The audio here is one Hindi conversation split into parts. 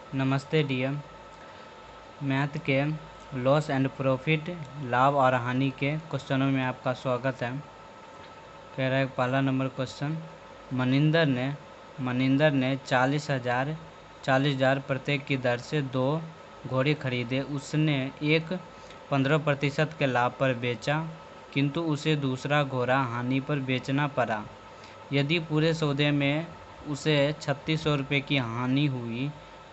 नमस्ते डीएम। मैथ के लॉस एंड प्रॉफिट, लाभ और हानि के क्वेश्चनों में आपका स्वागत है। कह रहा है पहला नंबर क्वेश्चन, मनिंदर ने 40,000 प्रत्येक की दर से 2 घोड़े खरीदे। उसने एक 15% के लाभ पर बेचा, किंतु उसे दूसरा घोड़ा हानि पर बेचना पड़ा। यदि पूरे सौदे में उसे 3600 रुपये की हानि हुई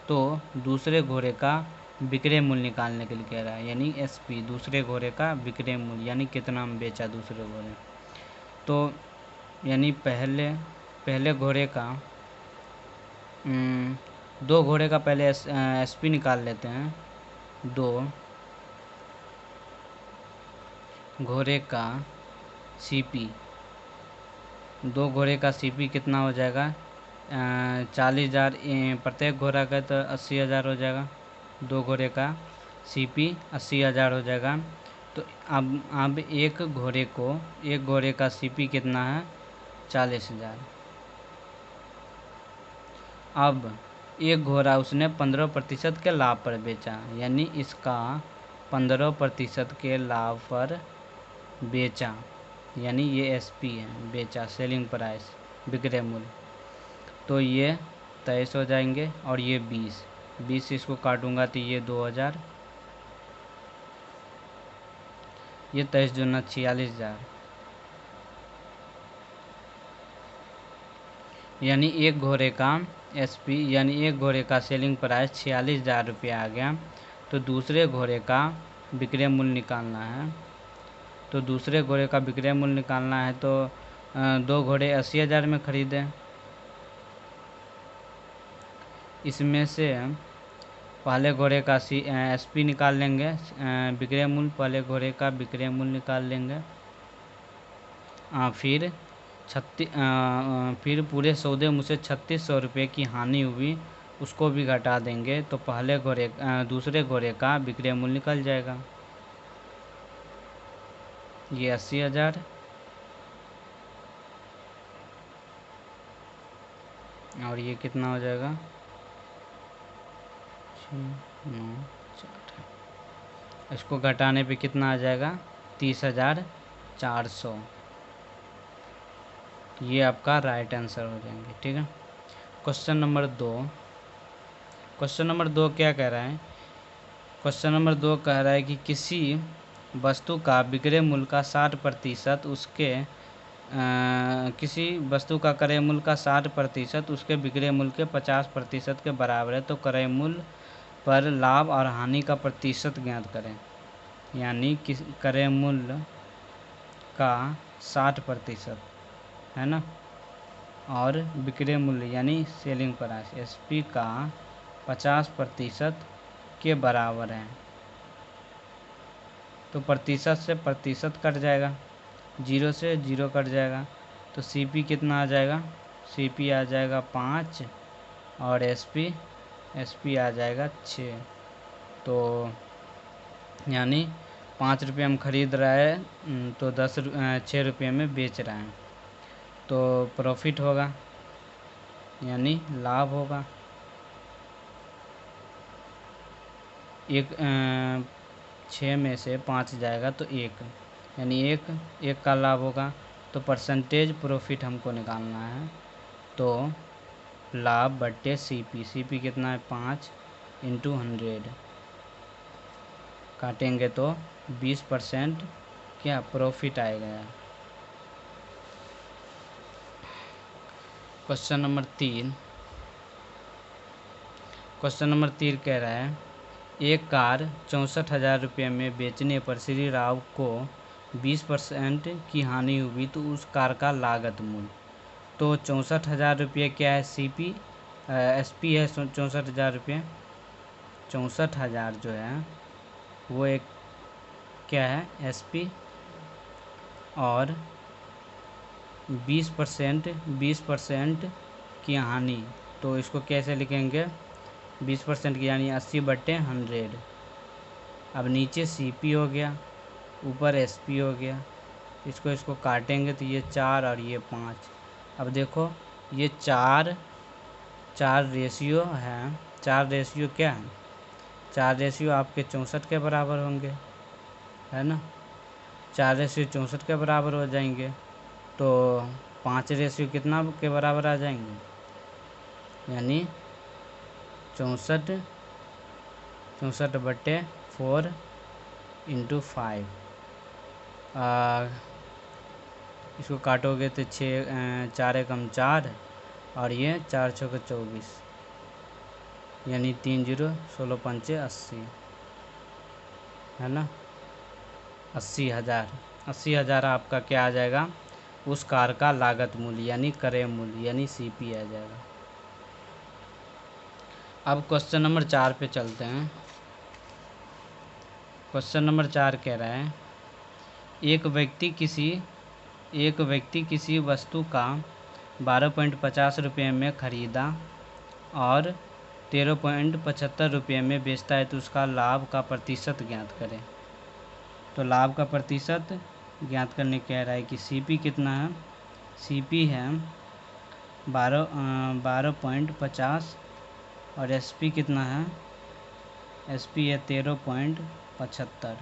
तो दूसरे घोड़े का विक्रय मूल्य निकालने के लिए कह रहा है, यानी एसपी, दूसरे घोड़े का विक्रय मूल्य, यानी कितना में बेचा दूसरे घोड़े। तो यानी पहले घोड़े का 2 घोड़े का पहले एसपी निकाल लेते हैं। 2 घोड़े का सीपी, 2 घोड़े का सीपी कितना हो जाएगा? 40,000 प्रत्येक घोड़ा का तो 80,000 हो जाएगा। 2 घोड़े का सीपी 80,000 हो जाएगा। तो अब एक घोड़े का सीपी कितना है? 40,000। अब एक घोड़ा उसने 15% के लाभ पर बेचा, यानी इसका 15% के लाभ पर बेचा, यानी ये एसपी है, बेचा, सेलिंग प्राइस, विक्रय मूल्य। तो ये 23 हो जाएंगे और ये 20 इसको काटूंगा तो ये 2000, ये 23 दूना 46,000, यानी एक घोड़े का एसपी, यानी एक घोड़े का सेलिंग प्राइस 46,000 रुपया आ गया। तो दूसरे घोड़े का विक्रय मूल्य निकालना है। तो दूसरे घोड़े का विक्रय मूल्य निकालना है तो 2 घोड़े 80,000 में खरीदे। इसमें से पहले घोड़े का एसपी निकाल लेंगे, विक्रय मूल्य, पहले घोड़े का विक्रय मूल्य निकाल लेंगे। फिर पूरे सौदे में उसे 3600 रुपये की हानि हुई, उसको भी घटा देंगे। तो दूसरे घोड़े का विक्रय मूल्य निकल जाएगा। ये 80,000 और ये कितना हो जाएगा? 6,9,4। इसको घटाने पे कितना आ जाएगा? 30,400। ये आपका राइट आंसर हो जाएंगे। ठीक है। क्वेश्चन नंबर 2 क्या कह रहा है? क्वेश्चन नंबर 2 कह रहा है कि किसी वस्तु का विक्रय मूल्य का 60% किसी वस्तु का क्रय मूल्य का 60% उसके विक्रय मूल्य के 50% के बराबर है। तो क्रय मूल्य पर लाभ और हानि का प्रतिशत ज्ञात करें। यानी कि क्रय मूल्य का 60% है ना, और विक्रय मूल्य यानी सेलिंग प्राइस एसपी का 50% के बराबर है। तो प्रतिशत से प्रतिशत कट जाएगा, 0 से 0 कट जाएगा। तो सीपी कितना आ जाएगा? सीपी आ जाएगा 5 और एसपी आ जाएगा 6। तो यानी 5 रुपये हम खरीद रहा है तो 6 रुपये में बेच रहा है, तो प्रॉफिट होगा, यानी लाभ होगा। 6 में से 5 जाएगा तो 1, यानी एक का लाभ होगा। तो परसेंटेज प्रॉफिट हमको निकालना है। तो लाभ बट्टे सीपी कितना है? 5 × 100 काटेंगे तो 20% क्या प्रॉफिट आएगा। क्वेश्चन नंबर 3 कह रहा है, एक कार 64,000 रुपये में बेचने पर श्री राव को 20% की हानि हुई, तो उस कार का लागत मूल्य। तो 64,000 रुपये क्या है? सीपी एसपी है 64,000 रुपये। 64,000 जो है वो एक क्या है? एसपी, और 20% की हानि। तो इसको कैसे लिखेंगे? 20% की यानी 80/100। अब नीचे सीपी हो गया, ऊपर एसपी हो गया। इसको काटेंगे तो ये 4 और ये 5। अब देखो ये 4 रेशियो है, 4 रेशियो क्या है, 4 रेशियो आपके 64 के बराबर होंगे, है ना। 4 रेशियो 64 के बराबर हो जाएंगे, तो 5 रेशियो कितना के बराबर आ जाएंगे, यानी 64/4 × 5। इसको काटोगे तो 4 एकम 4 और ये 4 चौके 24, यानी 3 0 16 पंचे 80, है ना। 80,000। 80,000 आपका क्या आ जाएगा, उस कार का लागत मूल्य यानी क्रय मूल्य यानी CP आ जाएगा। अब क्वेश्चन नंबर 4 पे चलते हैं। क्वेश्चन नंबर 4 कह रहा है एक व्यक्ति किसी वस्तु का 12.50 रुपये में खरीदा और 13.75 रुपये में बेचता है, तो उसका लाभ का प्रतिशत ज्ञात करें। तो लाभ का प्रतिशत ज्ञात करने कह रहा है कि CP कितना है, CP है 12.50 और SP कितना है, SP है 13.75।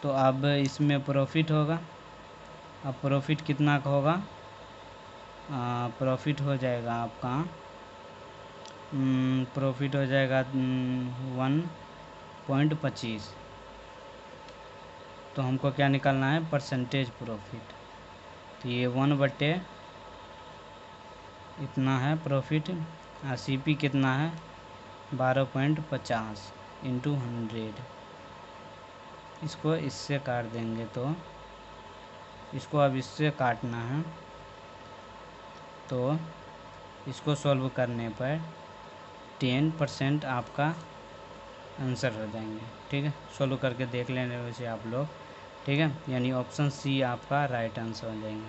तो अब इसमें प्रॉफिट होगा, अब प्रॉफिट कितना का होगा, प्रॉफिट हो जाएगा आपका, प्रॉफिट हो जाएगा 1.25। तो हमको क्या निकालना है, परसेंटेज प्रॉफिट। तो ये 1/, इतना है प्रॉफिट, और CP कितना है 12.50 × 100। इसको इससे काट देंगे, तो इसको अब इससे काटना है, तो इसको सॉल्व करने पर 10% आपका आंसर हो जाएंगे। ठीक है, सॉल्व करके देख लेने वैसे आप लोग, ठीक है, यानी ऑप्शन C आपका राइट आंसर हो जाएंगे।